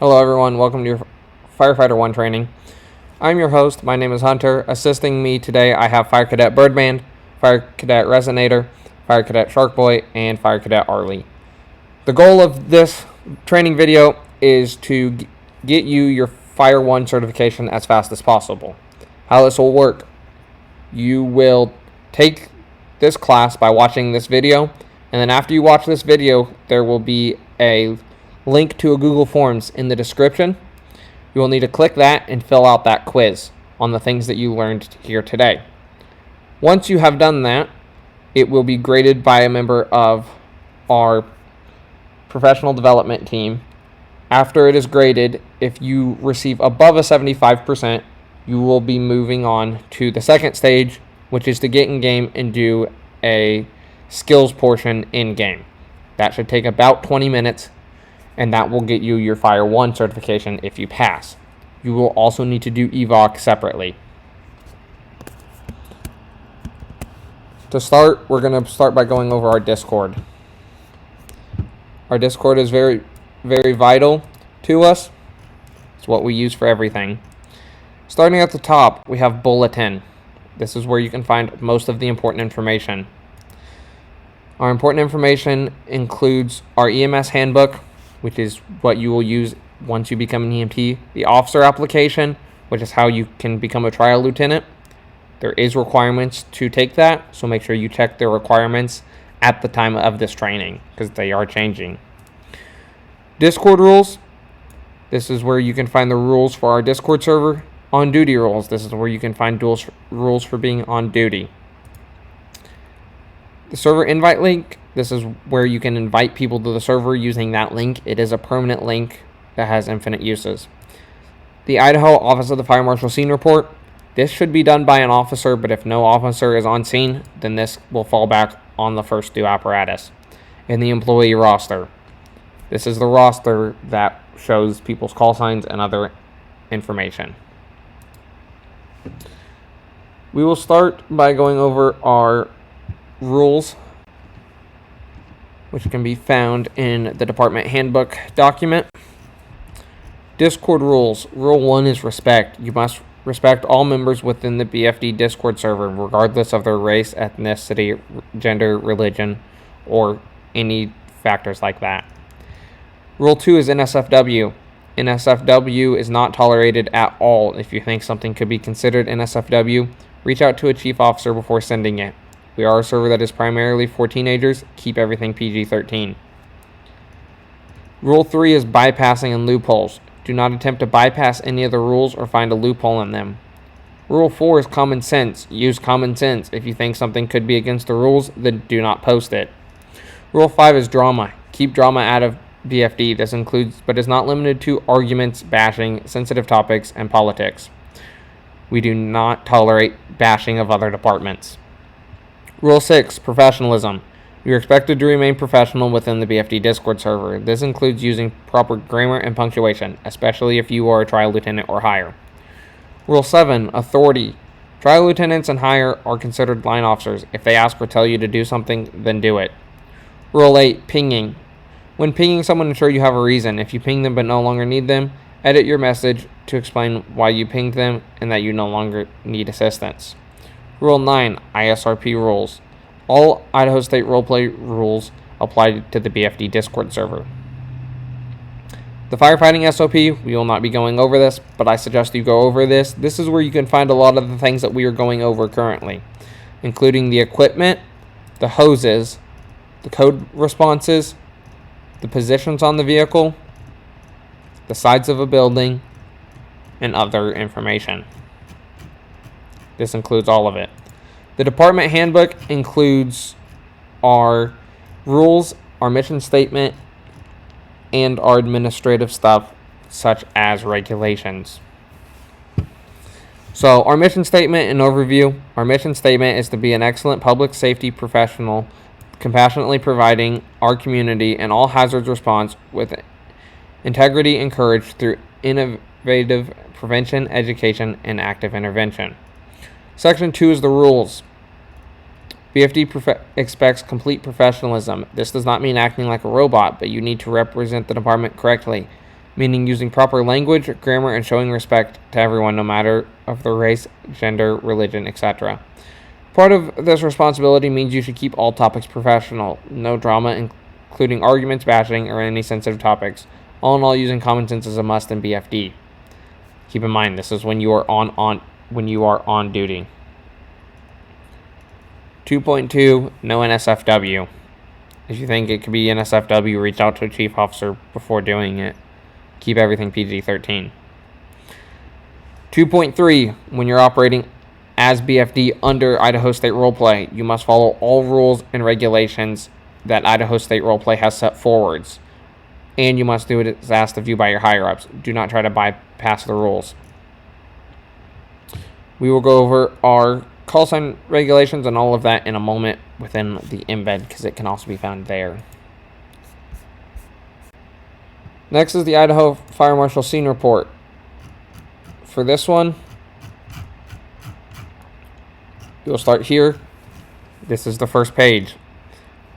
Hello everyone, welcome to your Firefighter 1 training. I'm your host, my name is Hunter. Assisting me today I have Fire Cadet Birdman, Fire Cadet Resonator, Fire Cadet Sharkboy, and Fire Cadet Arlie. The goal of this training video is to get you your Fire 1 certification as fast as possible. How this will work: you will take this class by watching this video, and then after you watch this video, there will be a link to a Google Forms in the description. You will need to click that and fill out that quiz on the things that you learned here today. Once you have done that, it will be graded by a member of our professional development team. After it is graded, if you receive above a 75%, you will be moving on to the second stage, which is to get in game and do a skills portion in game. That should take about 20 minutes. And that will get you your Fire 1 certification if you pass. You will also need to do EVOC separately. To start, we're going to start by going over our Discord. Our Discord is very, very vital to us. It's what we use for everything. Starting at the top, we have Bulletin. This is where you can find most of the important information. Our important information includes our EMS handbook, which is what you will use once you become an EMT. The officer application, which is how you can become a trial lieutenant. There is requirements to take that, so make sure you check the requirements at the time of this training, because they are changing. Discord rules. This is where you can find the rules for our Discord server. On duty rules. This is where you can find rules for being on duty. The server invite link. This is where you can invite people to the server using that link. It is a permanent link that has infinite uses. The Idaho Office of the Fire Marshal Scene Report. This should be done by an officer, but if no officer is on scene, then this will fall back on the first due apparatus. And the employee roster. This is the roster that shows people's call signs and other information. We will start by going over our rules, which can be found in the department handbook document. Discord rules. Rule 1 is respect. You must respect all members within the BFD Discord server, regardless of their race, ethnicity, gender, religion, or any factors like that. Rule 2 is NSFW. NSFW is not tolerated at all. If you think something could be considered NSFW, reach out to a chief officer before sending it. We are a server that is primarily for teenagers. Keep everything PG-13. Rule 3 is bypassing and loopholes. Do not attempt to bypass any of the rules or find a loophole in them. Rule 4 is common sense. Use common sense. If you think something could be against the rules, then do not post it. Rule 5 is drama. Keep drama out of BFD. This includes, but is not limited to, arguments, bashing, sensitive topics, and politics. We do not tolerate bashing of other departments. Rule 6, professionalism. You are expected to remain professional within the BFD Discord server. This includes using proper grammar and punctuation, especially if you are a trial lieutenant or higher. Rule 7, authority. Trial lieutenants and higher are considered line officers. If they ask or tell you to do something, then do it. Rule 8, pinging. When pinging someone, ensure you have a reason. If you ping them but no longer need them, edit your message to explain why you pinged them and that you no longer need assistance. Rule 9, ISRP rules. All Idaho State roleplay rules apply to the BFD Discord server. The firefighting SOP, we will not be going over this, but I suggest you go over this. This is where you can find a lot of the things that we are going over currently, including the equipment, the hoses, the code responses, the positions on the vehicle, the sides of a building, and other information. This includes all of it. The department handbook includes our rules, our mission statement, and our administrative stuff, such as regulations. So our mission statement and overview. Our mission statement is to be an excellent public safety professional, compassionately providing our community and all hazards response with integrity and courage through innovative prevention, education, and active intervention. Section 2 is the rules. BFD expects complete professionalism. This does not mean acting like a robot, but you need to represent the department correctly. meaning using proper language, grammar, and showing respect to everyone, no matter of their race, gender, religion, etc. Part of this responsibility means you should keep all topics professional, no drama, including arguments, bashing, or any sensitive topics. All in all, using common sense is a must in BFD. Keep in mind, this is when you are on duty. 2.2, no NSFW. If you think it could be NSFW, reach out to a chief officer before doing it. Keep everything PG-13. 2.3, when you're operating as BFD under Idaho State Roleplay, you must follow all rules and regulations that Idaho State Roleplay has set forwards. And you must do it as asked of you by your higher-ups. Do not try to bypass the rules. We will go over our call sign regulations and all of that in a moment within the embed, because it can also be found there. Next is the Idaho Fire Marshal Scene Report. For this one, you'll start here. This is the first page.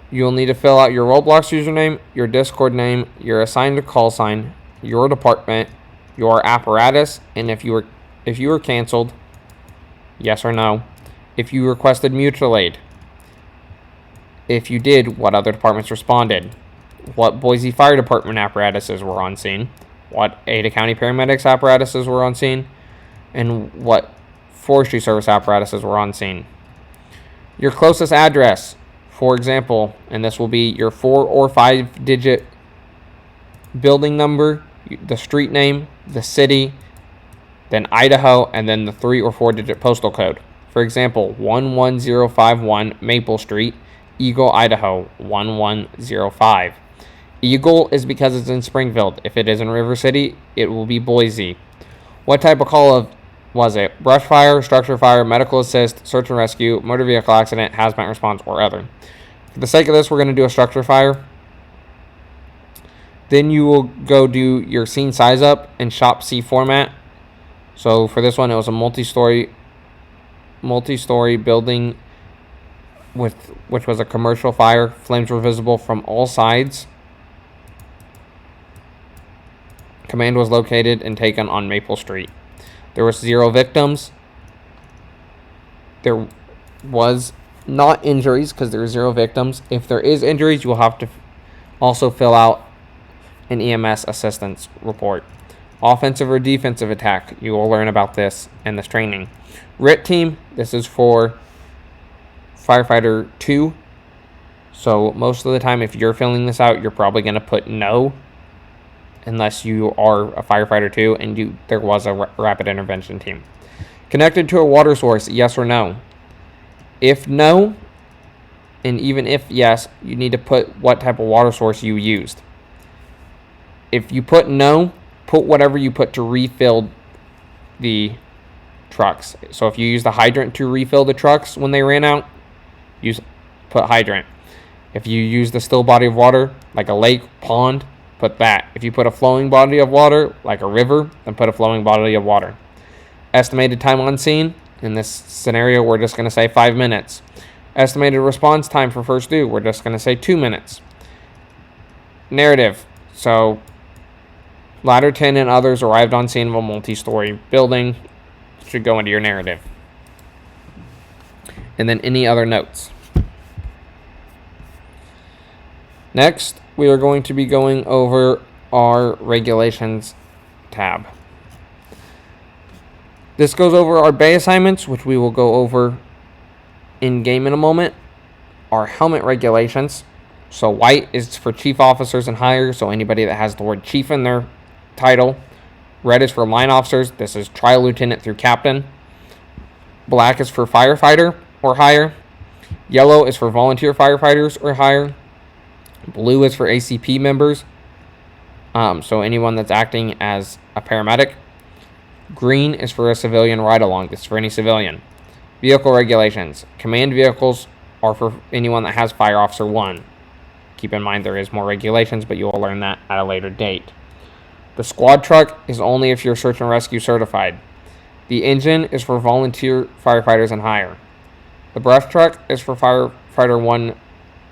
You'll need to fill out your Roblox username, your Discord name, your assigned call sign, your department, your apparatus, and if you were canceled, yes or no. If you requested mutual aid. If you did, what other departments responded. What Boise Fire Department apparatuses were on scene. What Ada County Paramedics apparatuses were on scene. And what Forestry Service apparatuses were on scene. Your closest address, for example, and this will be your 4 or 5 digit building number, the street name, the city, then Idaho, and then the 3 or 4 digit postal code. For example, 11051 Maple Street, Eagle, Idaho, 1105. Eagle is because it's in Springfield. If it is in River City, it will be Boise. What type of call was it? Brush fire, structure fire, medical assist, search and rescue, motor vehicle accident, hazmat response, or other. For the sake of this, we're going to do a structure fire. Then you will go do your scene size up in Shop C format. So for this one, it was a multi-story building which was a commercial fire. Flames were visible from all sides. Command was located and taken on Maple Street. There was 0 victims. There was not injuries because there were 0 victims. If there is injuries, you will have to also fill out an EMS assistance report. Offensive or defensive attack, you will learn about this in this training. RIT team, this is for Firefighter 2. So most of the time, if you're filling this out, you're probably going to put no, unless you are a Firefighter 2 and there was a rapid intervention team. Connected to a water source, yes or no? If no, and even if yes, you need to put what type of water source you used. If you put no, put whatever you put to refill the trucks. So if you use the hydrant to refill the trucks when they ran out, put hydrant. If you use the still body of water, like a lake, pond, put that. If you put a flowing body of water, like a river, then put a flowing body of water. Estimated time on scene, in this scenario, we're just going to say 5 minutes. Estimated response time for first due, we're just going to say 2 minutes. Narrative, so Ladder 10 and others arrived on scene of a multi-story building. Should go into your narrative. And then any other notes. Next, we are going to be going over our regulations tab. This goes over our bay assignments, which we will go over in game in a moment. Our helmet regulations. So white is for chief officers and higher, so anybody that has the word chief in their title. Red is for line officers. This is tri-lieutenant through captain. Black is for firefighter or higher. Yellow is for volunteer firefighters or higher. Blue is for ACP members. So anyone that's acting as a paramedic. Green is for a civilian ride-along. This is for any civilian. Vehicle regulations. Command vehicles are for anyone that has Fire Officer 1. Keep in mind there is more regulations, but you will learn that at a later date. The squad truck is only if you're search and rescue certified. The engine is for volunteer firefighters and higher. The brush truck is for firefighter 1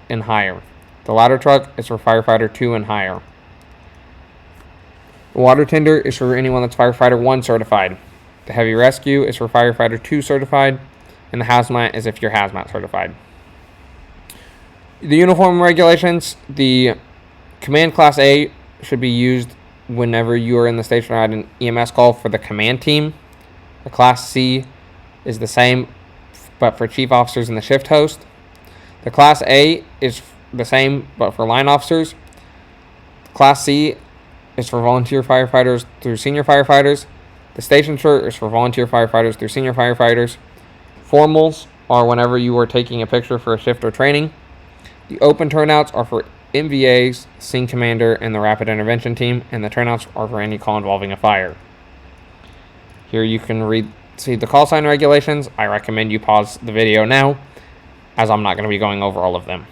and higher. The ladder truck is for firefighter 2 and higher. The water tender is for anyone that's Firefighter 1 certified. The heavy rescue is for Firefighter 2 certified. And the hazmat is if you're hazmat certified. The uniform regulations, the command class A should be used whenever you are in the station or at an EMS call for the command team. The class C is the same, but for chief officers and the shift host. The class A is the same, but for line officers. Class C is for volunteer firefighters through senior firefighters. The station shirt is for volunteer firefighters through senior firefighters. Formals are whenever you are taking a picture for a shift or training. The open turnouts are for MVAs, scene commander, and the rapid intervention team, and the turnouts are for any call involving a fire. Here you can see the call sign regulations. I recommend you pause the video now, as I'm not going to be going over all of them.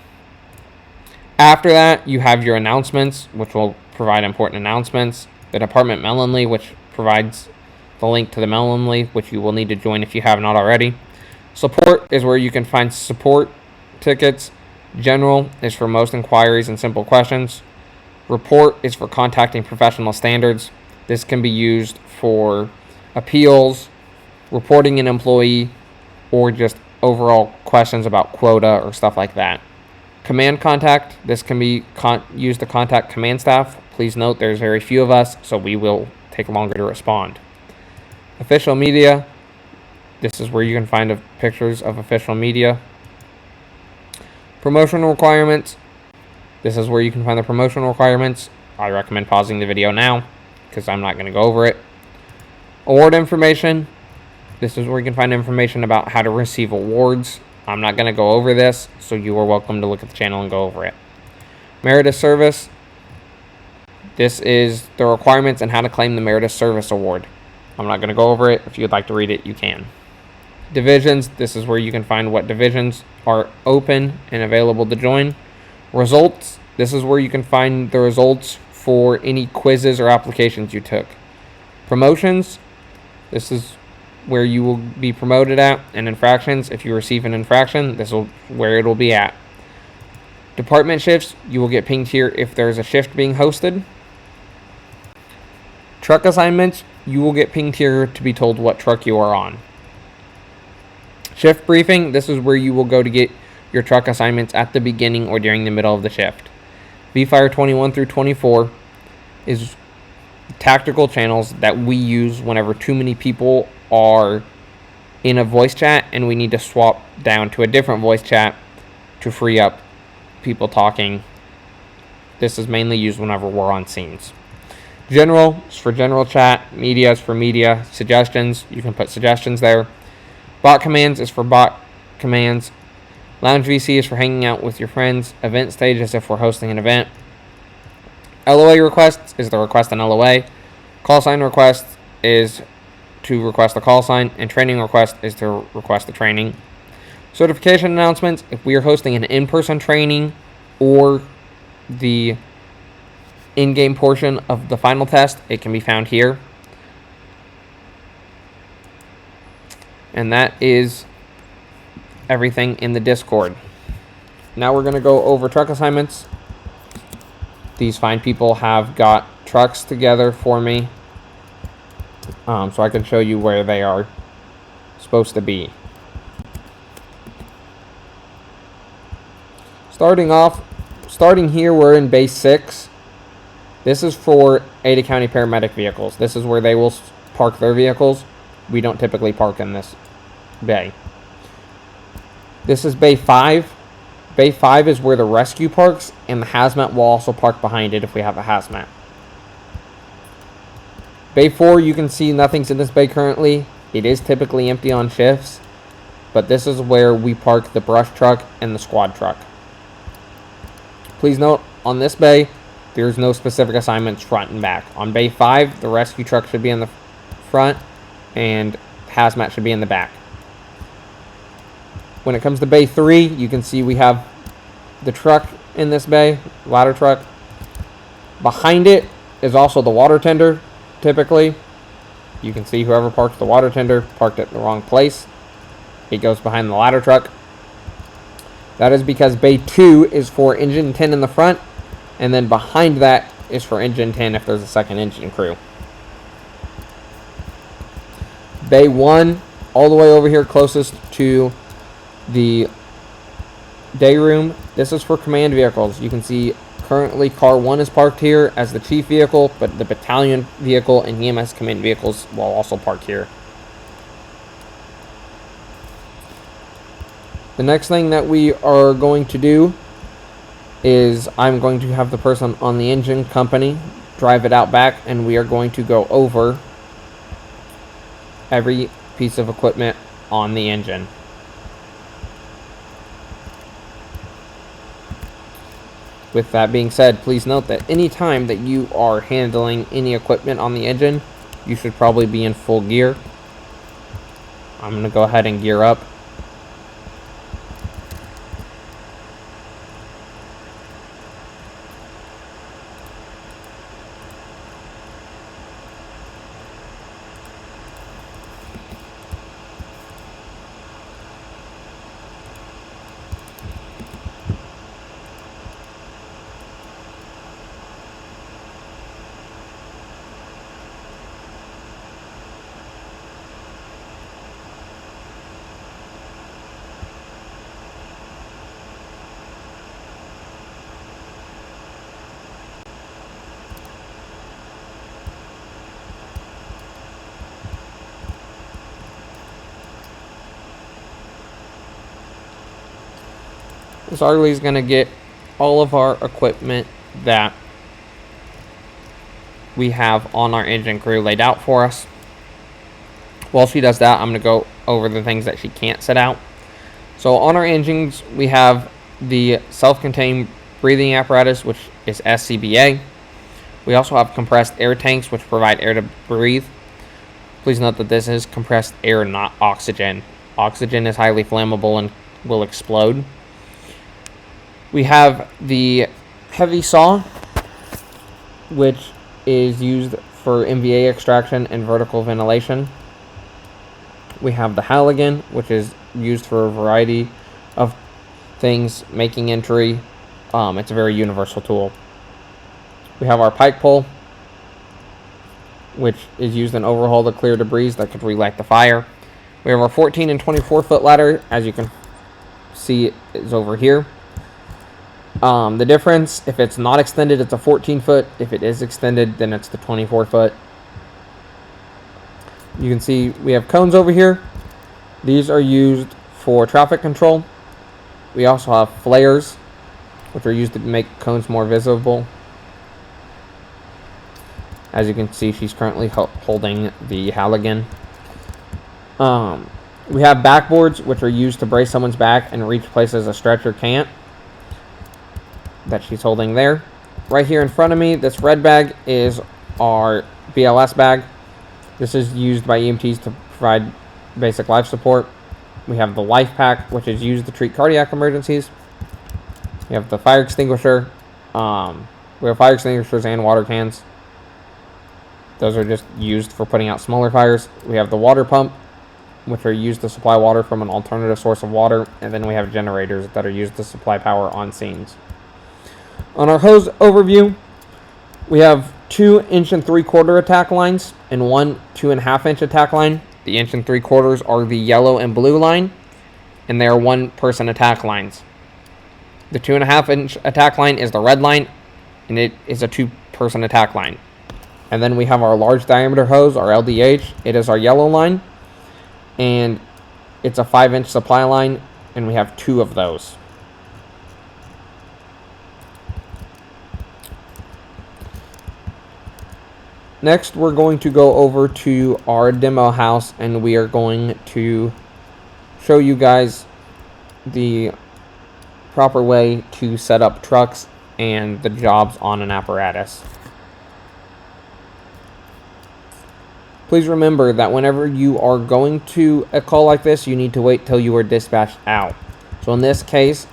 After that, you have your announcements, which will provide important announcements. The department Melonly, which provides the link to the Melonly, which you will need to join if you have not already. Support is where you can find support tickets. General is for most inquiries and simple questions. Report is for contacting professional standards. This can be used for appeals, reporting an employee, or just overall questions about quota or stuff like that. Command contact, this can be used to contact command staff. Please note there's very few of us, so we will take longer to respond. Official media, this is where you can find pictures of official media. Promotional requirements, this is where you can find the promotional requirements. I recommend pausing the video now because I'm not going to go over it. Award information, this is where you can find information about how to receive awards. I'm not going to go over this, so you are welcome to look at the channel and go over it. Meritus Service, this is the requirements and how to claim the Meritus Service Award. I'm not going to go over it. If you'd like to read it, you can. Divisions, this is where you can find what divisions are open and available to join. Results, this is where you can find the results for any quizzes or applications you took. Promotions, this is where you will be promoted at. And infractions, if you receive an infraction, this is where it will be at. Department shifts, you will get pinged here if there's a shift being hosted. Truck assignments, you will get pinged here to be told what truck you are on. Shift briefing, this is where you will go to get your truck assignments at the beginning or during the middle of the shift. V-Fire 21 through 24 is tactical channels that we use whenever too many people are in a voice chat and we need to swap down to a different voice chat to free up people talking. This is mainly used whenever we're on scenes. General is for general chat. Media is for media. Suggestions, you can put suggestions there. Bot commands is for bot commands. Lounge VC is for hanging out with your friends. Event stage is if we're hosting an event. LOA requests is to request an LOA. Call sign request is to request a call sign. And training request is to request a training. Certification announcements, if we are hosting an in-person training or the in-game portion of the final test, it can be found here. And that is everything in the Discord. Now we're going to go over truck assignments. These fine people have got trucks together for me, so I can show you where they are supposed to be. Starting here, we're in base 6. This is for Ada County paramedic vehicles. This is where they will park their vehicles. We don't typically park in this bay. This is Bay 5. Bay 5 is where the rescue parks, and the hazmat will also park behind it if we have a hazmat. Bay 4, you can see nothing's in this bay currently. It is typically empty on shifts, but this is where we park the brush truck and the squad truck. Please note, on this bay, there's no specific assignments front and back. On Bay 5, the rescue truck should be in the front, and hazmat should be in the back. When it comes to Bay 3, you can see we have the truck in this bay, ladder truck. Behind it is also the water tender, typically. You can see whoever parked the water tender parked it in the wrong place. It goes behind the ladder truck. That is because Bay 2 is for engine 10 in the front, and then behind that is for engine 10 if there's a second engine crew. Bay 1, all the way over here closest to the day room. This is for command vehicles. You can see currently car 1 is parked here as the chief vehicle, but the battalion vehicle and EMS command vehicles will also park here. The next thing that we are going to do is I'm going to have the person on the engine company drive it out back, and we are going to go over every piece of equipment on the engine. With that being said, please note that any time that you are handling any equipment on the engine, you should probably be in full gear. I'm going to go ahead and gear up. So Arlie's going to get all of our equipment that we have on our engine crew laid out for us. While she does that, I'm going to go over the things that she can't set out. So on our engines, we have the self-contained breathing apparatus, which is SCBA. We also have compressed air tanks, which provide air to breathe. Please note that this is compressed air, not oxygen. Oxygen is highly flammable and will explode. We have the heavy saw, which is used for MVA extraction and vertical ventilation. We have the Halligan, which is used for a variety of things, making entry. It's a very universal tool. We have our pike pole, which is used in overhaul to clear debris that could relight the fire. We have our 14 and 24 foot ladder, as you can see, is over here. The difference, if it's not extended, it's a 14 foot. If it is extended, then it's the 24 foot. You can see we have cones over here. These are used for traffic control. We also have flares, which are used to make cones more visible. As you can see, she's currently holding the Halligan. We have backboards, which are used to brace someone's back and reach places a stretcher can't, that she's holding there. Right here in front of me, this red bag is our BLS bag. This is used by EMTs to provide basic life support. We have the life pack, which is used to treat cardiac emergencies. We have the fire extinguisher. We have fire extinguishers and water cans. Those are just used for putting out smaller fires. We have the water pump, which are used to supply water from an alternative source of water. And then we have generators that are used to supply power on scenes. On our hose overview, we have 2 inch and 3/4 attack lines and 1 2.5 inch attack line. The inch and 3/4 are the yellow and blue line, and they are 1-person attack lines. The 2.5 inch attack line is the red line, and it is a 2-person attack line. And then we have our large diameter hose, our LDH. It is our yellow line, and it's a 5-inch supply line, and we have 2 of those. Next, we're going to go over to our demo house, and we are going to show you guys the proper way to set up trucks and the jobs on an apparatus. Please remember that whenever you are going to a call like this, you need to wait till you are dispatched out. So in this case,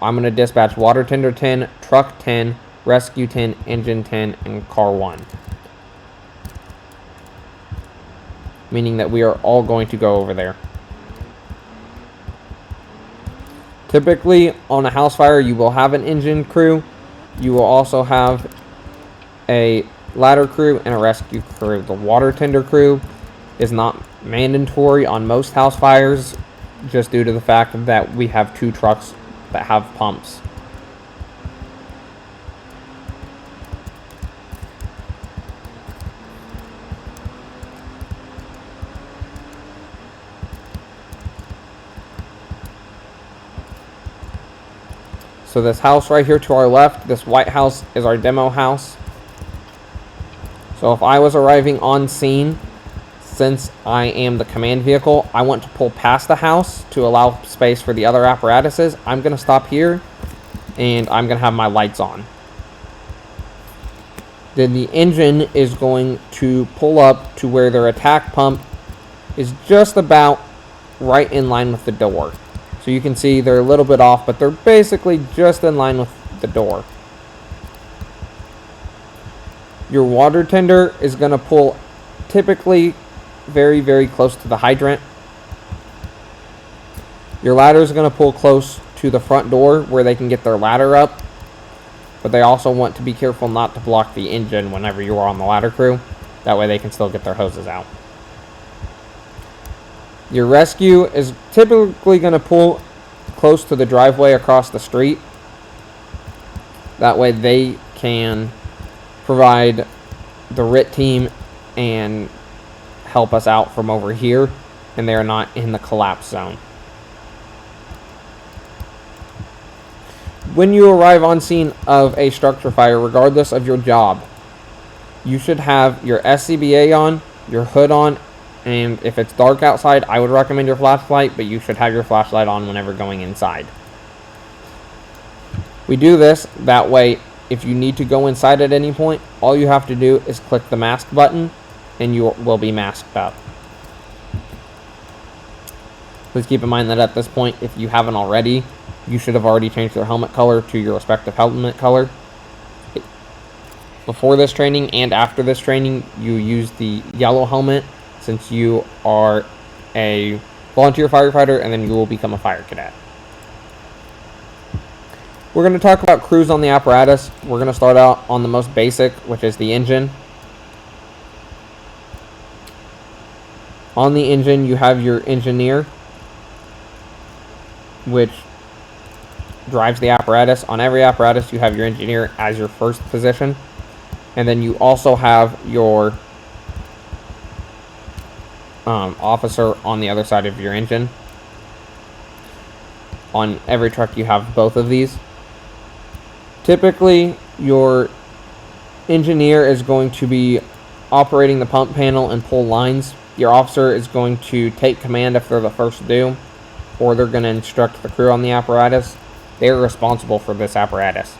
I'm going to dispatch water tender 10, truck 10, rescue 10, engine 10, and car 1. Meaning that we are all going to go over there. Typically, on a house fire, you will have an engine crew. You will also have a ladder crew and a rescue crew. The water tender crew is not mandatory on most house fires, just due to the fact that we have 2 trucks that have pumps. So this house right here to our left, this white house, is our demo house. So if I was arriving on scene, since I am the command vehicle, I want to pull past the house to allow space for the other apparatuses. I'm going to stop here, and I'm going to have my lights on. Then the engine is going to pull up to where their attack pump is just about right in line with the door. So you can see they're a little bit off, but they're basically just in line with the door. Your water tender is going to pull typically very, very close to the hydrant. Your ladder is going to pull close to the front door where they can get their ladder up, but they also want to be careful not to block the engine whenever you are on the ladder crew. That way they can still get their hoses out. Your rescue is typically going to pull close to the driveway across the street. That way they can provide the RIT team and help us out from over here, and they are not in the collapse zone. When you arrive on scene of a structure fire, regardless of your job, you should have your SCBA on, your hood on, and if it's dark outside, I would recommend your flashlight, but you should have your flashlight on whenever going inside. We do this, that way if you need to go inside at any point, all you have to do is click the mask button, and you will be masked up. Please keep in mind that at this point, if you haven't already, you should have already changed your helmet color to your respective helmet color. Before this training and after this training, you use the yellow helmet, since you are a volunteer firefighter, and then you will become a fire cadet. We're going to talk about crews on the apparatus. We're going to start out on the most basic, which is the engine. On the engine, you have your engineer, which drives the apparatus. On every apparatus, you have your engineer as your first position. And then you also have your officer on the other side of your engine. On every truck, you have both of these. Typically, your engineer is going to be operating the pump panel and pull lines. Your officer is going to take command if they're the first to do, or they're going to instruct the crew on the apparatus. They are responsible for this apparatus.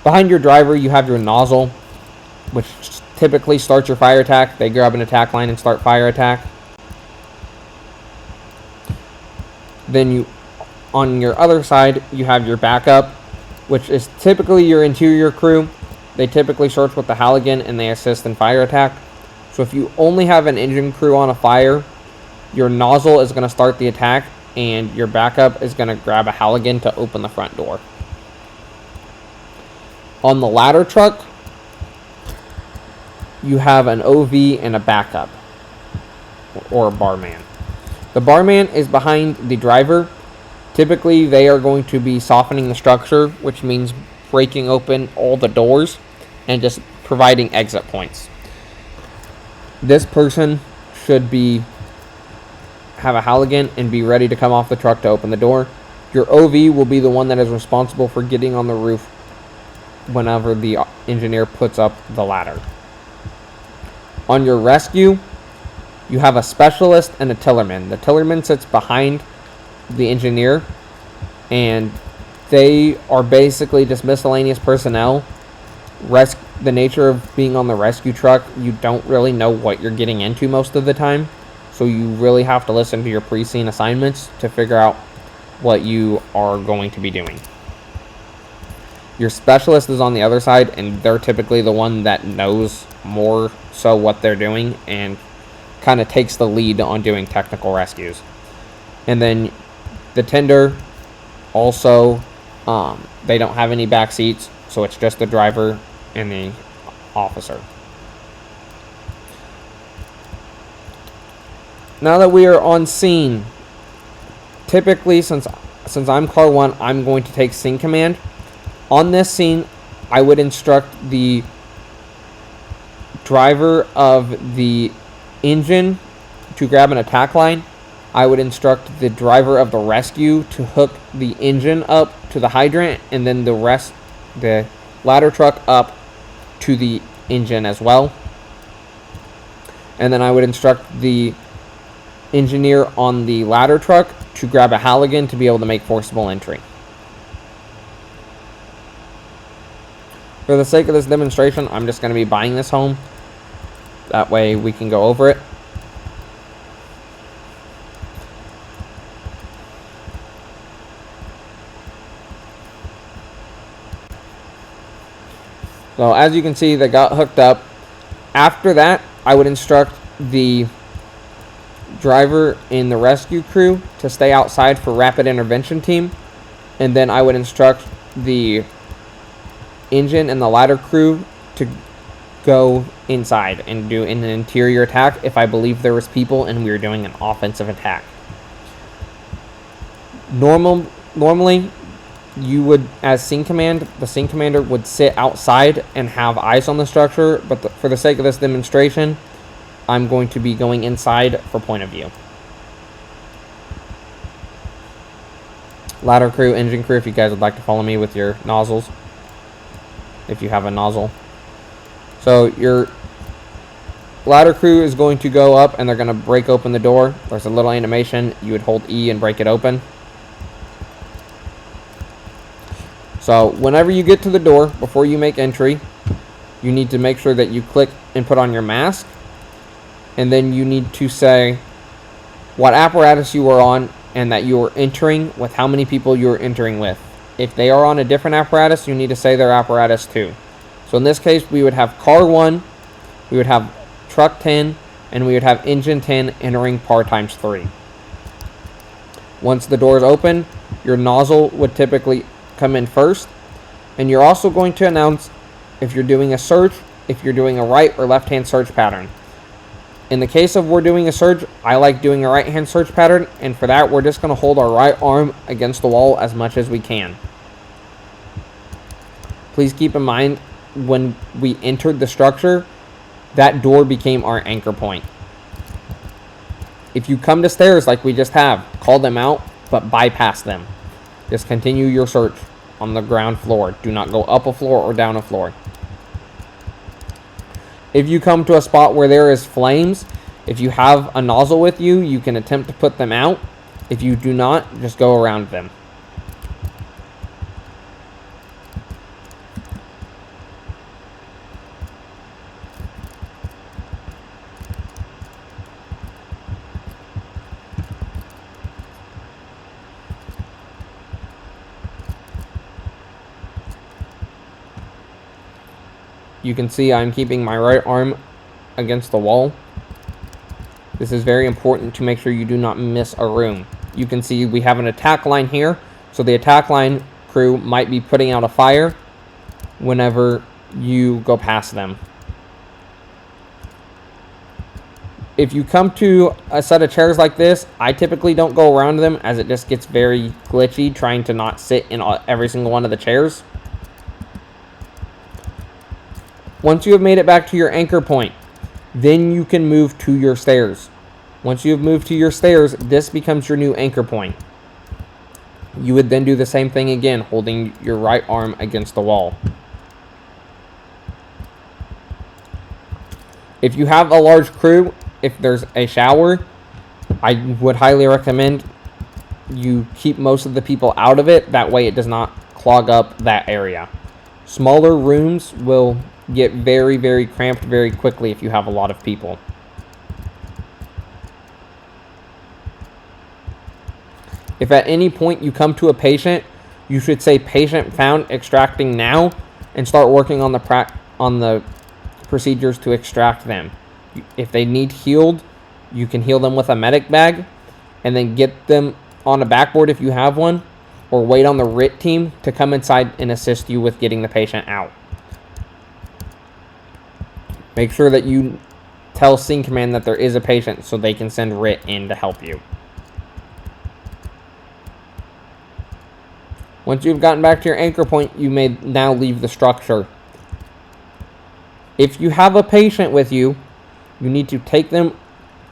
Behind your driver, you have your nozzle, which typically starts your fire attack. They grab an attack line and start fire attack. Then on your other side, you have your backup, which is typically your interior crew. They typically search with the Halligan and they assist in fire attack. So if you only have an engine crew on a fire, your nozzle is going to start the attack, and your backup is going to grab a Halligan to open the front door. On the ladder truck, you have an OV and a backup, or a barman. The barman is behind the driver. Typically, they are going to be softening the structure, which means breaking open all the doors and just providing exit points. This person should have a Halligan and be ready to come off the truck to open the door. Your OV will be the one that is responsible for getting on the roof whenever the engineer puts up the ladder. On your rescue, you have a specialist and a tillerman. The tillerman sits behind the engineer, and they are basically just miscellaneous personnel. The nature of being on the rescue truck, you don't really know what you're getting into most of the time, so you really have to listen to your pre-scene assignments to figure out what you are going to be doing. Your specialist is on the other side, and they're typically the one that knows more so what they're doing and kind of takes the lead on doing technical rescues. And then the tender, also, they don't have any back seats, so it's just the driver and the officer. Now that we are on scene, typically since I'm car 1, I'm going to take scene command. On this scene, I would instruct the driver of the engine to grab an attack line. I would instruct the driver of the rescue to hook the engine up to the hydrant, and then the ladder truck up to the engine as well. And then I would instruct the engineer on the ladder truck to grab a Halligan to be able to make forcible entry. For the sake of this demonstration, I'm just going to be buying this home. That way we can go over it. So as you can see, they got hooked up. After that, I would instruct the driver in the rescue crew to stay outside for rapid intervention team. And then I would instruct the engine and the ladder crew to go inside and do an interior attack if I believe there was people and we were doing an offensive attack. Normally, you would, as scene command, the scene commander would sit outside and have eyes on the structure, but for the sake of this demonstration, I'm going to be going inside for point of view. Ladder crew, engine crew, if you guys would like to follow me with your nozzles, if you have a nozzle. So your ladder crew is going to go up and they're going to break open the door. There's a little animation. You would hold E and break it open. So whenever you get to the door, before you make entry, you need to make sure that you click and put on your mask. And then you need to say what apparatus you are on and that you are entering with how many people you are entering with. If they are on a different apparatus, you need to say their apparatus too. So in this case, we would have car 1, we would have truck 10, and we would have engine 10 entering par times 3. Once the door is open, your nozzle would typically come in first. And you're also going to announce if you're doing a search, if you're doing a right or left hand search pattern. In the case of we're doing a search, I like doing a right hand search pattern, and for that we're just going to hold our right arm against the wall as much as we can. Please keep in mind, when we entered the structure, that door became our anchor point. If you come to stairs like we just have, call them out, but bypass them. Just continue your search on the ground floor. Do not go up a floor or down a floor. If you come to a spot where there is flames, if you have a nozzle with you, you can attempt to put them out. If you do not, just go around them. You can see I'm keeping my right arm against the wall. This is very important to make sure you do not miss a room. You can see we have an attack line here, so the attack line crew might be putting out a fire whenever you go past them. If you come to a set of chairs like this, I typically don't go around them as it just gets very glitchy trying to not sit in every single one of the chairs. Once you have made it back to your anchor point, then you can move to your stairs. Once you have moved to your stairs, this becomes your new anchor point. You would then do the same thing again, holding your right arm against the wall. If you have a large crew, if there's a shower, I would highly recommend you keep most of the people out of it. That way it does not clog up that area. Smaller rooms will get very, very cramped very quickly if you have a lot of people. If at any point you come to a patient, you should say patient found, extracting now, and start working on the procedures to extract them. If they need healed, you can heal them with a medic bag and then get them on a backboard if you have one, or wait on the RIT team to come inside and assist you with getting the patient out. Make sure that you tell Scene Command that there is a patient so they can send RIT in to help you. Once you've gotten back to your anchor point, you may now leave the structure. If you have a patient with you, you need to take them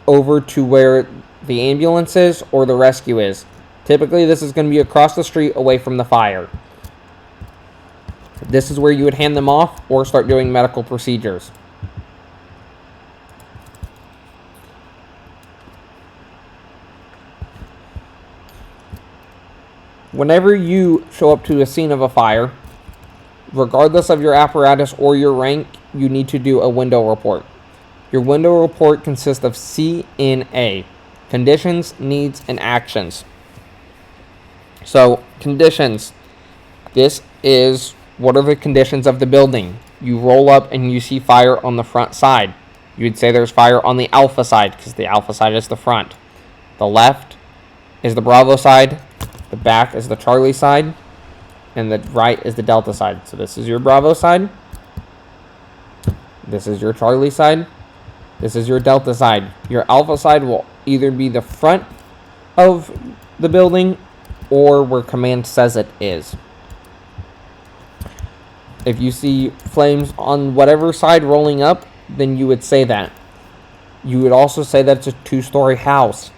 over to where the ambulance is or the rescue is. Typically, this is going to be across the street away from the fire. This is where you would hand them off or start doing medical procedures. Whenever you show up to a scene of a fire, regardless of your apparatus or your rank, you need to do a window report. Your window report consists of C and A: conditions, needs, and actions. So, conditions. This is what are the conditions of the building. You roll up and you see fire on the front side. You would say there's fire on the alpha side because the alpha side is the front. The left is the Bravo side. The back is the Charlie side. And the right is the Delta side. So this is your Bravo side. This is your Charlie side. This is your Delta side. Your Alpha side will either be the front of the building or where command says it is. If you see flames on whatever side rolling up, then you would say that. You would also say that it's a 2-story house.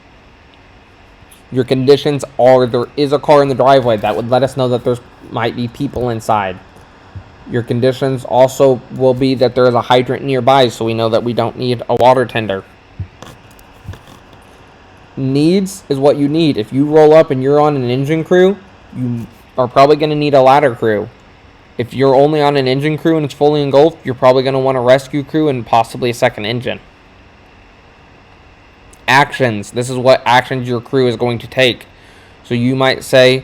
Your conditions are there is a car in the driveway. That would let us know that there might be people inside. Your conditions also will be that there is a hydrant nearby, so we know that we don't need a water tender. Needs is what you need. If you roll up and you're on an engine crew, you are probably going to need a ladder crew. If you're only on an engine crew and it's fully engulfed, you're probably going to want a rescue crew and possibly a second engine. Actions. This is what actions your crew is going to take. So you might say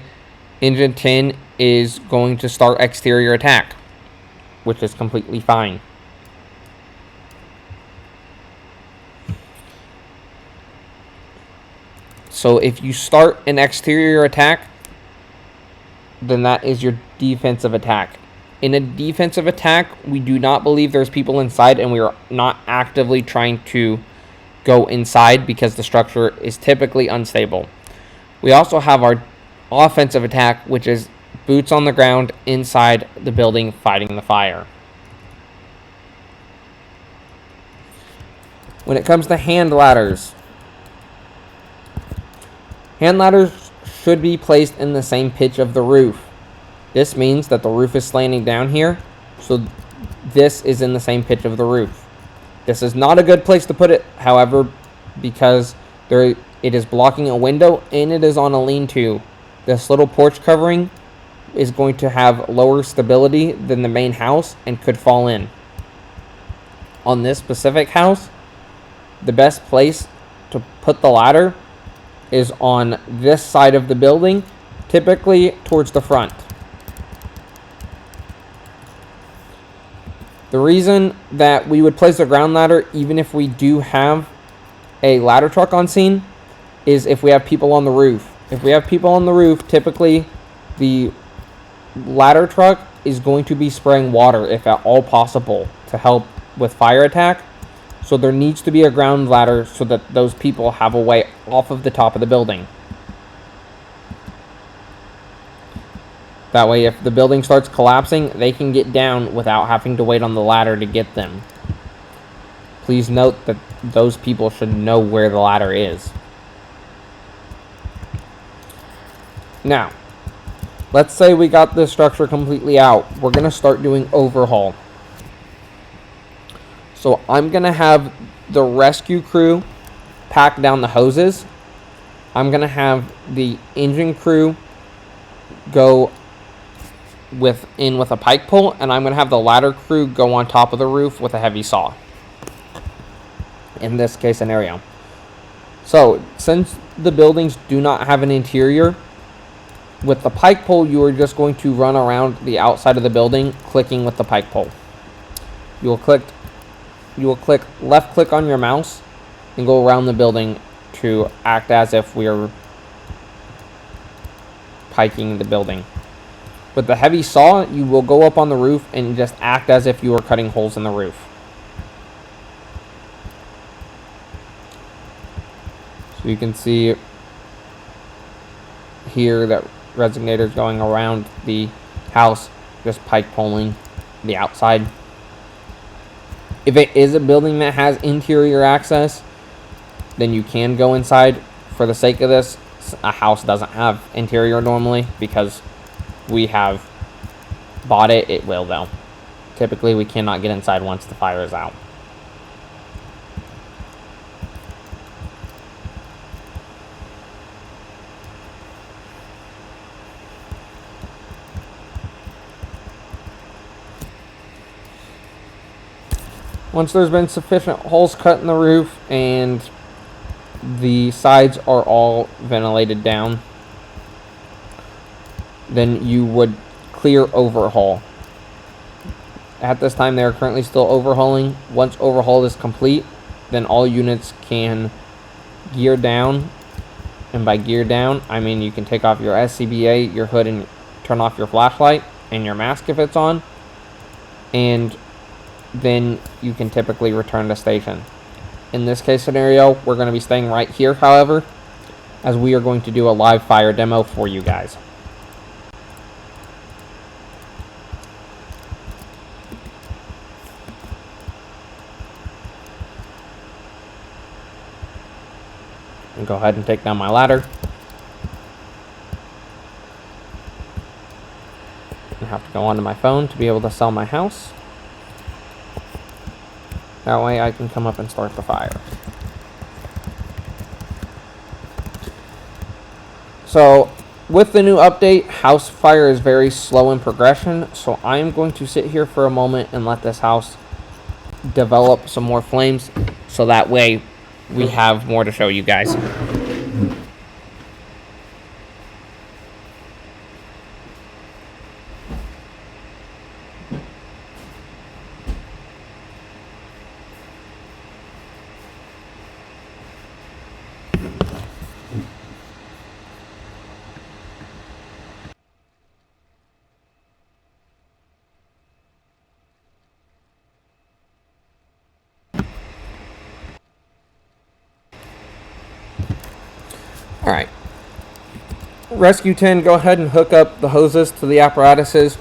engine 10 is going to start exterior attack, which is completely fine. So if you start an exterior attack, then that is your defensive attack. In a defensive attack, we do not believe there's people inside, and we are not actively trying to go inside because the structure is typically unstable. We also have our offensive attack, which is boots on the ground inside the building fighting the fire. When it comes to hand ladders should be placed in the same pitch of the roof. This means that the roof is slanting down here, so this is in the same pitch of the roof. This is not a good place to put it, however, because it is blocking a window and it is on a lean-to. This little porch covering is going to have lower stability than the main house and could fall in. On this specific house, the best place to put the ladder is on this side of the building, typically towards the front. The reason that we would place a ground ladder, even if we do have a ladder truck on scene, is if we have people on the roof. If we have people on the roof, typically the ladder truck is going to be spraying water, if at all possible, to help with fire attack. So there needs to be a ground ladder so that those people have a way off of the top of the building. That way, if the building starts collapsing, they can get down without having to wait on the ladder to get them. Please note that those people should know where the ladder is. Now, let's say we got this structure completely out. We're going to start doing overhaul. So I'm going to have the rescue crew pack down the hoses. I'm going to have the engine crew go with a pike pole, and I'm going to have the ladder crew go on top of the roof with a heavy saw. In this case scenario. So, since the buildings do not have an interior, with the pike pole, you are just going to run around the outside of the building, clicking with the pike pole. You will click left click on your mouse and go around the building to act as if we are piking the building. With the heavy saw, you will go up on the roof and just act as if you are cutting holes in the roof. So you can see here that Resignator's going around the house, just pike poling the outside. If it is a building that has interior access, then you can go inside. For the sake of this, a house doesn't have interior normally because we have bought it. It will though. Typically, we cannot get inside once the fire is out. Once there's been sufficient holes cut in the roof and the sides are all ventilated down, then you would clear overhaul. At this time, they are currently still overhauling. Once overhaul is complete, then all units can gear down. And by gear down, I mean you can take off your SCBA, your hood, and turn off your flashlight and your mask if it's on. And then you can typically return to station. In this case scenario, we're going to be staying right here, however, as we are going to do a live fire demo for you guys. And go ahead and take down my ladder. I have to go onto my phone to be able to sell my house. That way I can come up and start the fire. So with the new update, house fire is very slow in progression. So I am going to sit here for a moment and let this house develop some more flames. So that way we have more to show you guys. Alright. Rescue 10, go ahead and hook up the hoses to the apparatuses.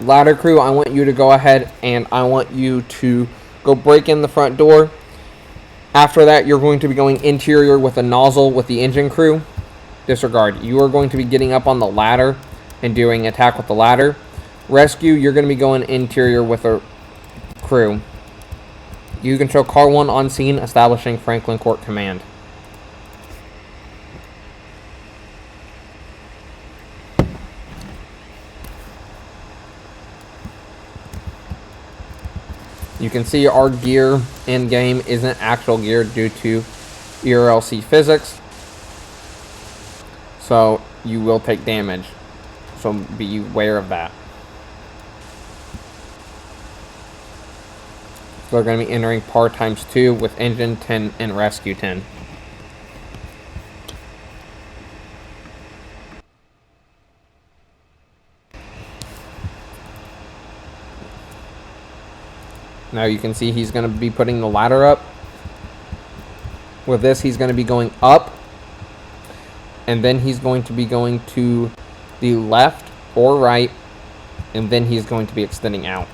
Ladder crew, I want you to go ahead and I want you to go break in the front door. After that, you're going to be going interior with a nozzle with the engine crew. Disregard. You are going to be getting up on the ladder and doing attack with the ladder. Rescue, you're going to be going interior with a crew. You can show Car 1 on scene, establishing Franklin Court Command. You can see our gear in game isn't actual gear due to ERLC physics. So you will take damage. So be aware of that. So they're going to be entering par times 2 with engine 10 and rescue 10. Now you can see he's going to be putting the ladder up. With this, he's going to be going up. And then he's going to be going to the left or right. And then he's going to be extending out.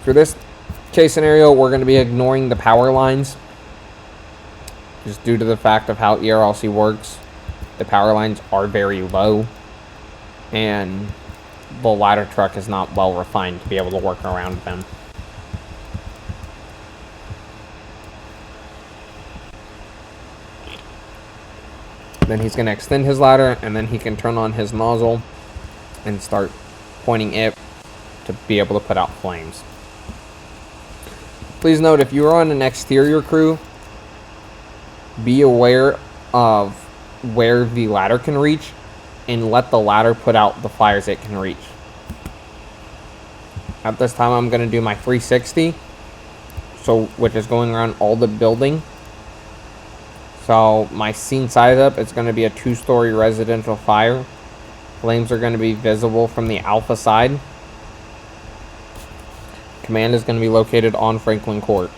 For this case scenario, we're going to be ignoring the power lines. Just due to the fact of how ERLC works. The power lines are very low. And the ladder truck is not well refined to be able to work around them. Then he's going to extend his ladder, and then he can turn on his nozzle and start pointing it to be able to put out flames. Please note, if you are on an exterior crew, be aware of where the ladder can reach and let the ladder put out the fires it can reach. At this time, I'm going to do my 360, which is going around all the building. So my scene setup, it's going to be a 2-story residential fire. Flames are going to be visible from the alpha side. Command is going to be located on Franklin Court.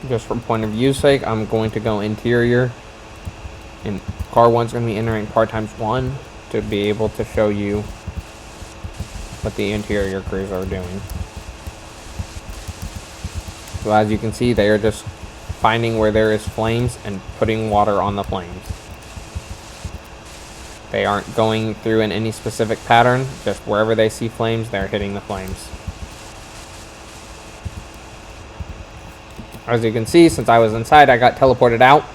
just for point of view sake, I'm going to go interior, and car 1's going to be entering par times 1 to be able to show you what the interior crews are doing. So as you can see, they are just finding where there is flames and putting water on the flames. They aren't going through in any specific pattern, just wherever they see flames, they're hitting the flames. As you can see, since I was inside, I got teleported out.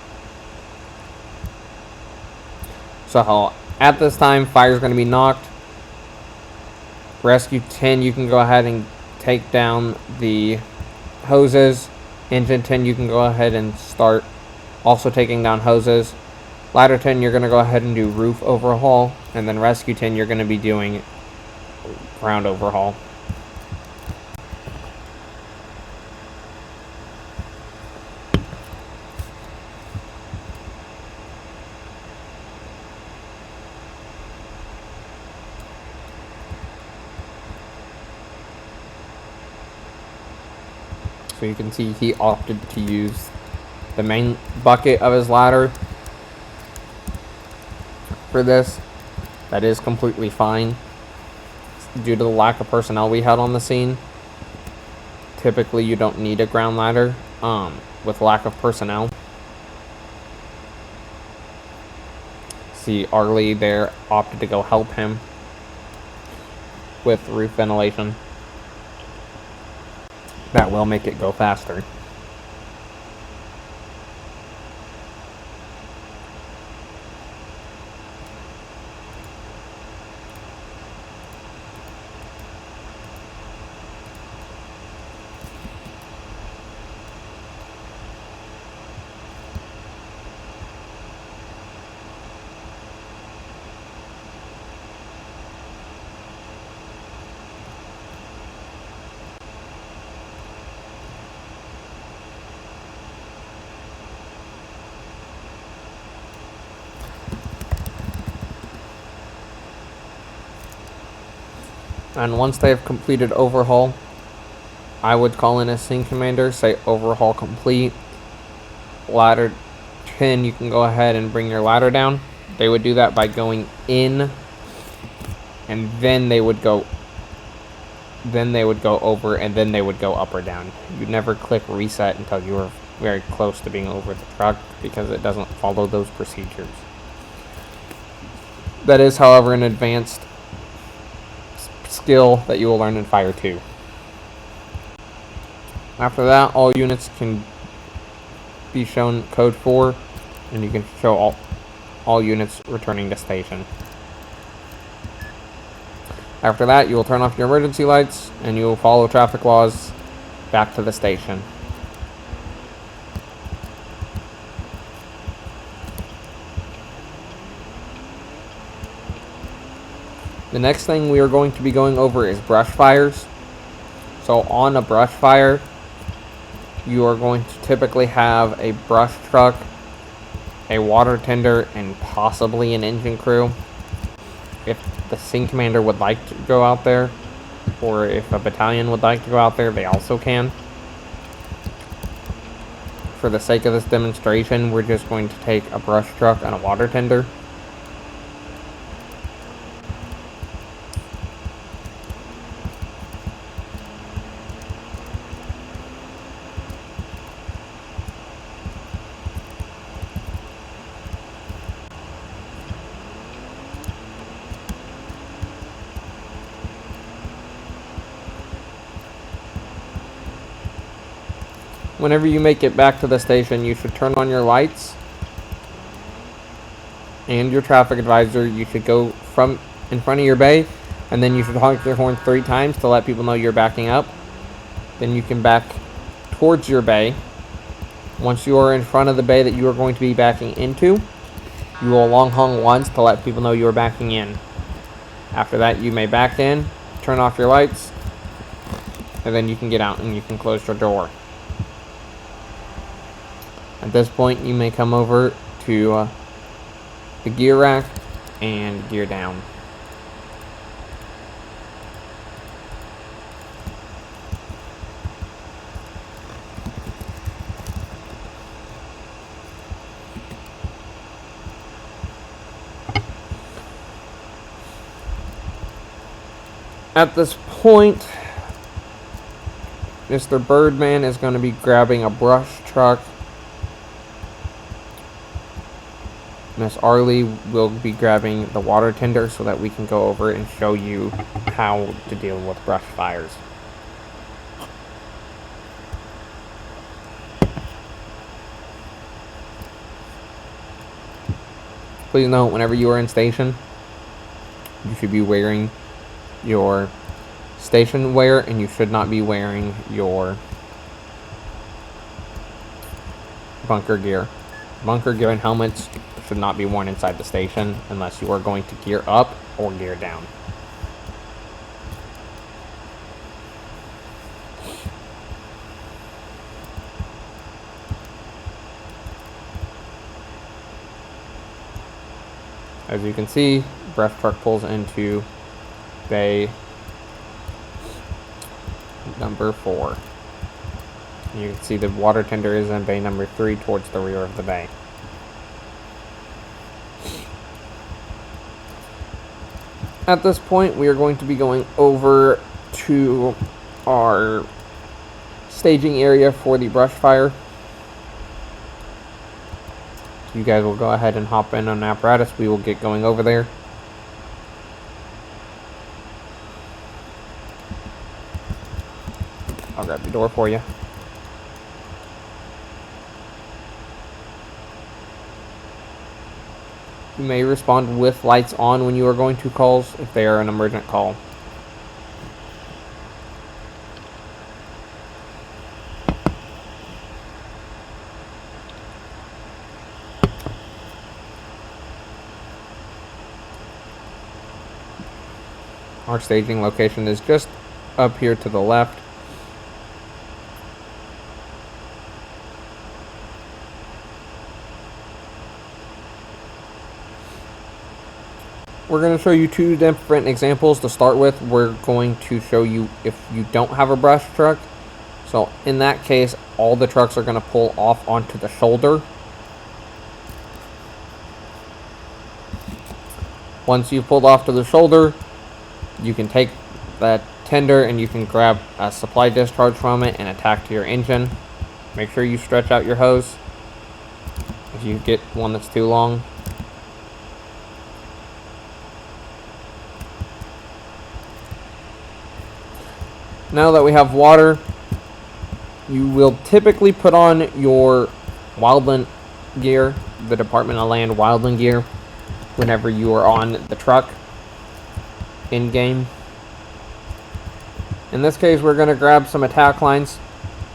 So at this time, fire's going to be knocked. Rescue 10, you can go ahead and take down the hoses. Engine 10, you can go ahead and start also taking down hoses. Ladder 10, you're going to go ahead and do roof overhaul. And then Rescue 10, you're going to be doing ground overhaul. So you can see he opted to use the main bucket of his ladder for this. That is completely fine due to the lack of personnel we had on the scene. Typically you don't need a ground ladder with lack of personnel. See Arlie there opted to go help him with roof ventilation. That will make it go faster. And once they have completed overhaul, I would call in a scene commander, say overhaul complete. Ladder 10, you can go ahead and bring your ladder down. They would do that by going in, and then they would go over, and then they would go up or down. You'd never click reset until you were very close to being over the truck, because it doesn't follow those procedures. That is, however, an advanced skill that you will learn in Fire 2. After that, all units can be shown code 4, and you can show all units returning to station. After that, you will turn off your emergency lights, and you will follow traffic laws back to the station. The next thing we are going to be going over is brush fires. So on a brush fire, you are going to typically have a brush truck, a water tender, and possibly an engine crew. If the scene commander would like to go out there, or if a battalion would like to go out there, they also can. For the sake of this demonstration, we're just going to take a brush truck and a water tender. Whenever you make it back to the station, you should turn on your lights and your traffic advisor. You should go from in front of your bay, and then you should honk your horn 3 times to let people know you're backing up. Then you can back towards your bay. Once you are in front of the bay that you are going to be backing into, you will long honk once to let people know you are backing in. After that, you may back in, turn off your lights, and then you can get out and you can close your door. At this point, you may come over to the gear rack and gear down. At this point, Mr. Birdman is going to be grabbing a brush truck. Miss Arlie will be grabbing the water tender so that we can go over and show you how to deal with brush fires. Please note, whenever you are in station, you should be wearing your station wear and you should not be wearing your bunker gear. Bunker gear and helmets should not be worn inside the station unless you are going to gear up or gear down. As you can see, brush truck pulls into bay number 4. You can see the water tender is in bay number 3 towards the rear of the bay. At this point, we are going to be going over to our staging area for the brush fire. You guys will go ahead and hop in on apparatus. We will get going over there. I'll grab the door for you. You may respond with lights on when you are going to calls if they are an emergent call. Our staging location is just up here to the left. We're going to show you 2 different examples to start with. We're going to show you if you don't have a brush truck. So in that case, all the trucks are going to pull off onto the shoulder. Once you've pulled off to the shoulder, you can take that tender and you can grab a supply discharge from it and attack to your engine. Make sure you stretch out your hose if you get one that's too long. Now that we have water, you will typically put on your wildland gear, the Department of Land wildland gear, whenever you are on the truck in game. In this case, we're going to grab some attack lines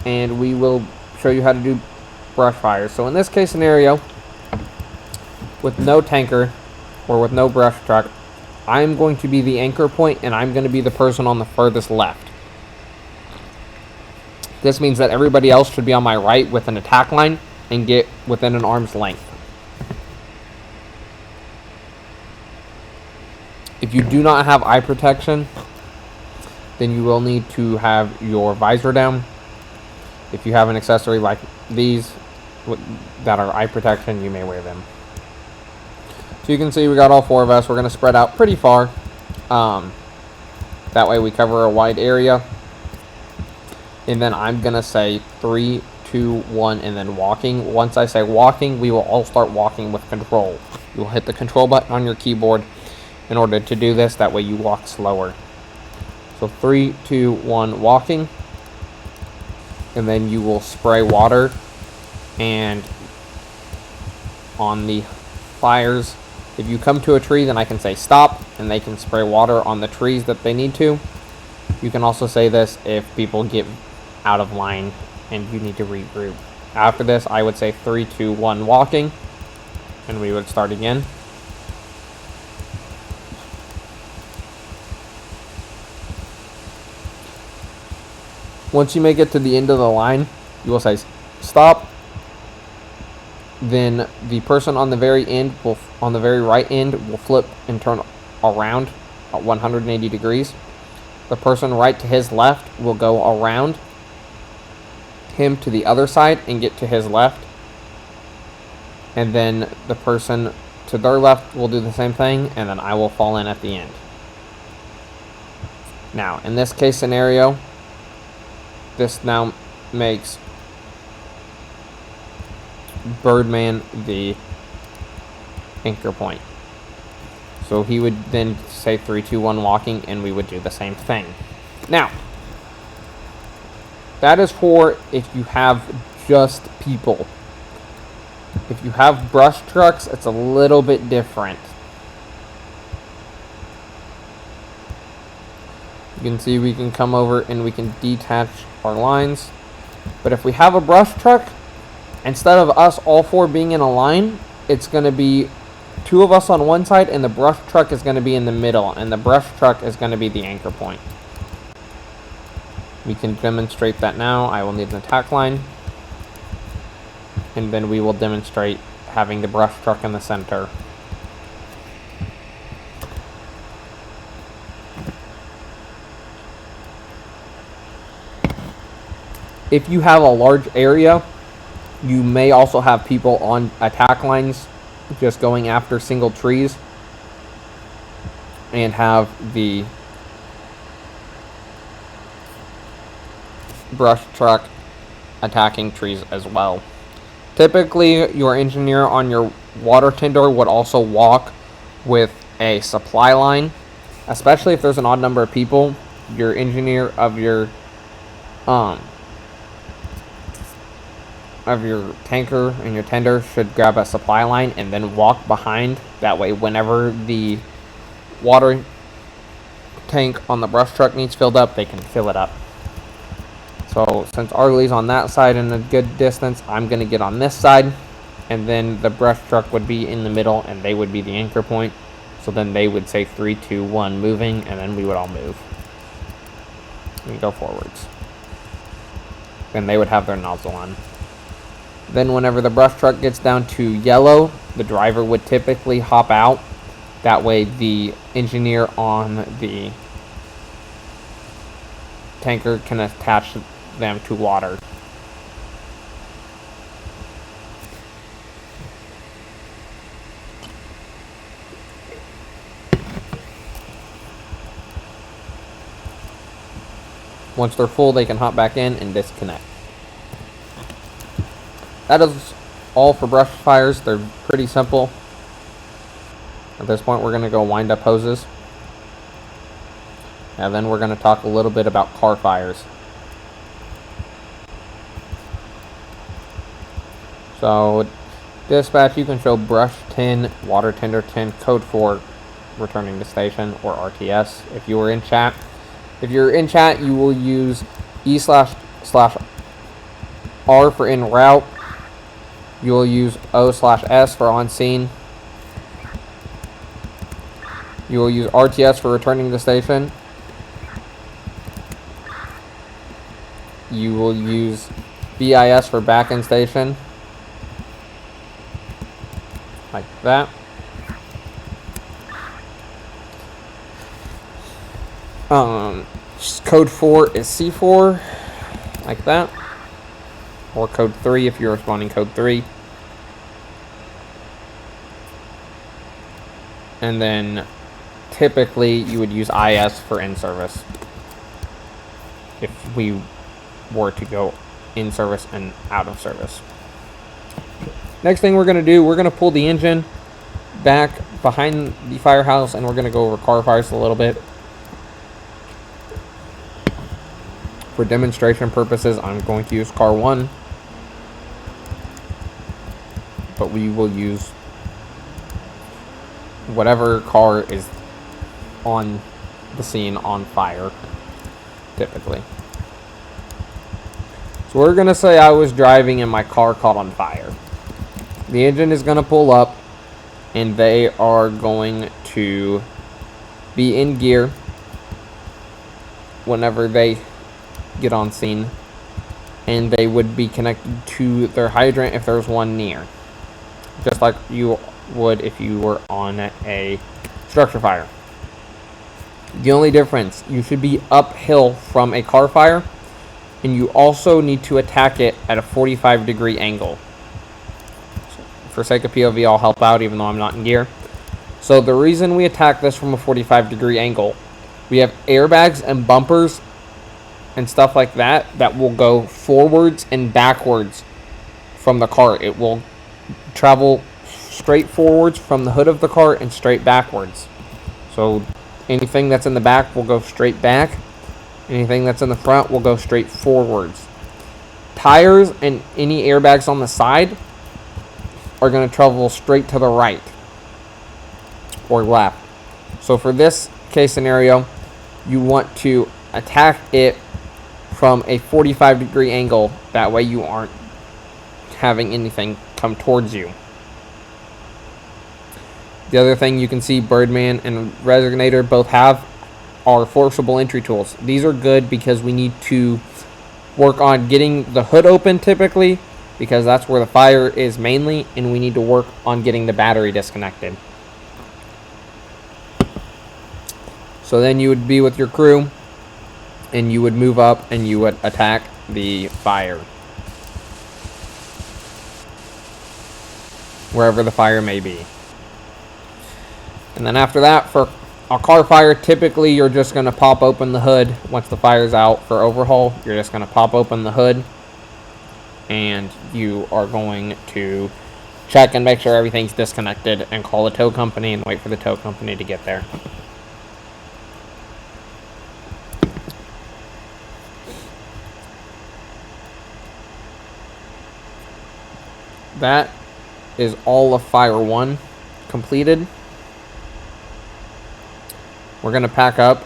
and we will show you how to do brush fires. So in this case scenario, with no tanker or with no brush truck, I'm going to be the anchor point and I'm going to be the person on the furthest left. This means that everybody else should be on my right with an attack line and get within an arm's length. If you do not have eye protection, then you will need to have your visor down. If you have an accessory like these that are eye protection, you may wear them. So you can see we got all 4 of us. We're going to spread out pretty far. That way we cover a wide area. And then I'm going to say 3, 2, 1, and then walking. Once I say walking, we will all start walking with control. You will hit the control button on your keyboard in order to do this. That way you walk slower. So 3, 2, 1, walking. And then you will spray water. And on the fires, if you come to a tree, then I can say stop. And they can spray water on the trees that they need to. You can also say this if people get out of line and you need to regroup. After this, I would say 3, 2, 1, walking. And we would start again. Once you make it to the end of the line, you will say stop. Then the person on the very end will, on the very right end, will flip and turn around at 180 degrees. The person right to his left will go around him to the other side and get to his left. And then the person to their left will do the same thing, and then I will fall in at the end. Now, in this case scenario, this now makes Birdman the anchor point. So he would then say 3, 2, 1 walking, and we would do the same thing. Now, that is for if you have just people. If you have brush trucks, it's a little bit different. You can see we can come over and we can detach our lines. But if we have a brush truck, instead of us all 4 being in a line, it's going to be 2 of us on one side and the brush truck is going to be in the middle, and the brush truck is going to be the anchor point. We can demonstrate that now. I will need an attack line. And then we will demonstrate having the brush truck in the center. If you have a large area, you may also have people on attack lines just going after single trees, and have the brush truck attacking trees as well. Typically, your engineer on your water tender would also walk with a supply line, especially if there's an odd number of people. Your engineer of your tanker and your tender should grab a supply line and then walk behind. That way, whenever the water tank on the brush truck needs filled up, they can fill it up. So since Arley's on that side in a good distance, I'm going to get on this side, and then the brush truck would be in the middle and they would be the anchor point. So then they would say 3, 2, 1 moving, and then we would all move and go forwards. Then they would have their nozzle on. Then whenever the brush truck gets down to yellow, the driver would typically hop out. That way the engineer on the tanker can attach them to water. Once they're full, they can hop back in and disconnect. That is all for brush fires. They're pretty simple. At this point, we're going to go wind up hoses. And then we're going to talk a little bit about car fires. So, dispatch, you can show brush 10, water tender 10, code 4, returning to station, or RTS. If you were in chat, you will use E//R for en route. You will use O/S for on scene. You will use RTS for returning to station. You will use BIS for back in station. Like that. Code 4 is C4. Like that. Or code 3 if you're responding code 3. And then typically you would use IS for in service if we were to go in service and out of service. Next thing we're going to do, we're going to pull the engine back behind the firehouse, and we're going to go over car fires a little bit. For demonstration purposes, I'm going to use car 1, but we will use whatever car is on the scene on fire, typically. So we're going to say I was driving and my car caught on fire. The engine is going to pull up, and they are going to be in gear whenever they get on scene, and they would be connected to their hydrant if there's one near, just like you would if you were on a structure fire. The only difference, you should be uphill from a car fire, and you also need to attack it at a 45-degree angle. So for sake of POV, I'll help out even though I'm not in gear. So the reason we attack this from a 45-degree angle We have airbags and bumpers and stuff like that that will go forwards and backwards from the car. It will travel straight forwards from the hood of the car and straight backwards. So anything that's in the back will go straight back. Anything that's in the front will go straight forwards. Tires and any airbags on the side are going to travel straight to the right or left. So for this case scenario, you want to attack it from a 45-degree angle. That way you aren't having anything come towards you. The other thing you can see Birdman and Resonator both have are forcible entry tools. These are good because we need to work on getting the hood open typically, because that's where the fire is mainly, and we need to work on getting the battery disconnected. So then you would be with your crew and you would move up and you would attack the fire, wherever the fire may be. And then after that, for a car fire, typically you're just going to pop open the hood. Once the fire's out for overhaul, you're just going to pop open the hood and you are going to check and make sure everything's disconnected and call the tow company and wait for the tow company to get there. That is all of Fire 1 completed. We're going to pack up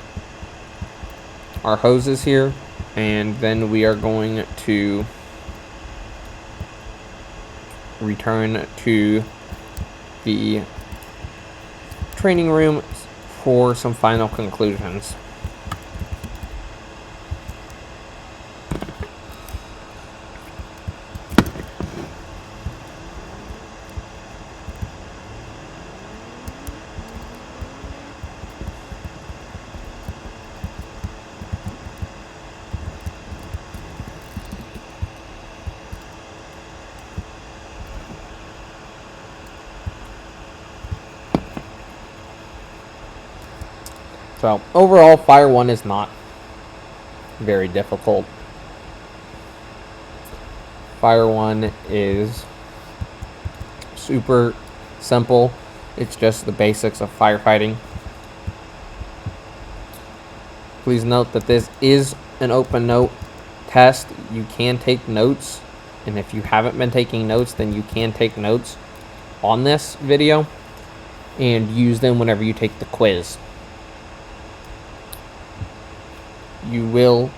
our hoses here, and then we are going to return to the training room for some final conclusions. So overall, Fire 1 is not very difficult. Fire 1 is super simple. It's just the basics of firefighting. Please note that this is an open note test. You can take notes, and if you haven't been taking notes, then you can take notes on this video and use them whenever you take the quiz. You will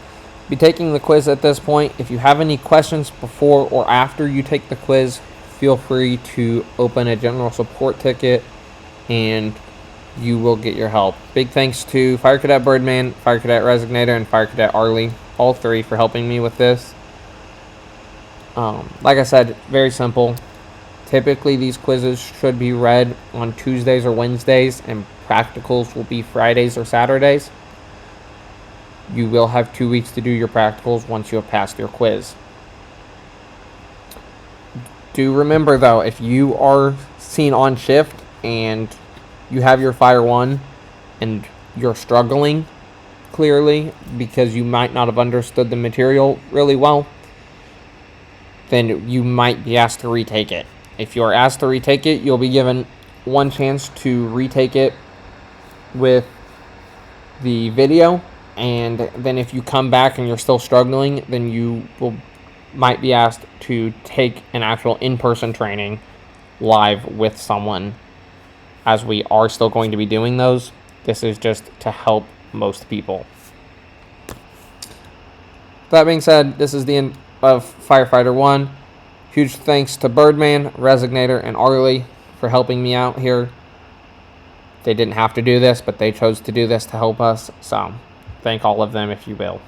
be taking the quiz at this point. If you have any questions before or after you take the quiz, feel free to open a general support ticket and you will get your help. Big thanks to Fire Cadet Birdman, Fire Cadet Resonator, and Fire Cadet Arlie, all three, for helping me with this. Like I said, very simple. Typically these quizzes should be read on Tuesdays or Wednesdays, and practicals will be Fridays or Saturdays. You will have 2 weeks to do your practicals once you have passed your quiz. Do remember though, if you are seen on shift and you have your Fire 1 and you're struggling clearly because you might not have understood the material really well, then you might be asked to retake it. If you are asked to retake it, you'll be given one chance to retake it with the video. And then if you come back and you're still struggling, then you might be asked to take an actual in-person training live with someone, as we are still going to be doing those. This is just to help most people. That being said, this is the end of Firefighter 1. Huge thanks to Birdman, Resonator, and Arlie for helping me out here. They didn't have to do this, but they chose to do this to help us, so thank all of them if you will.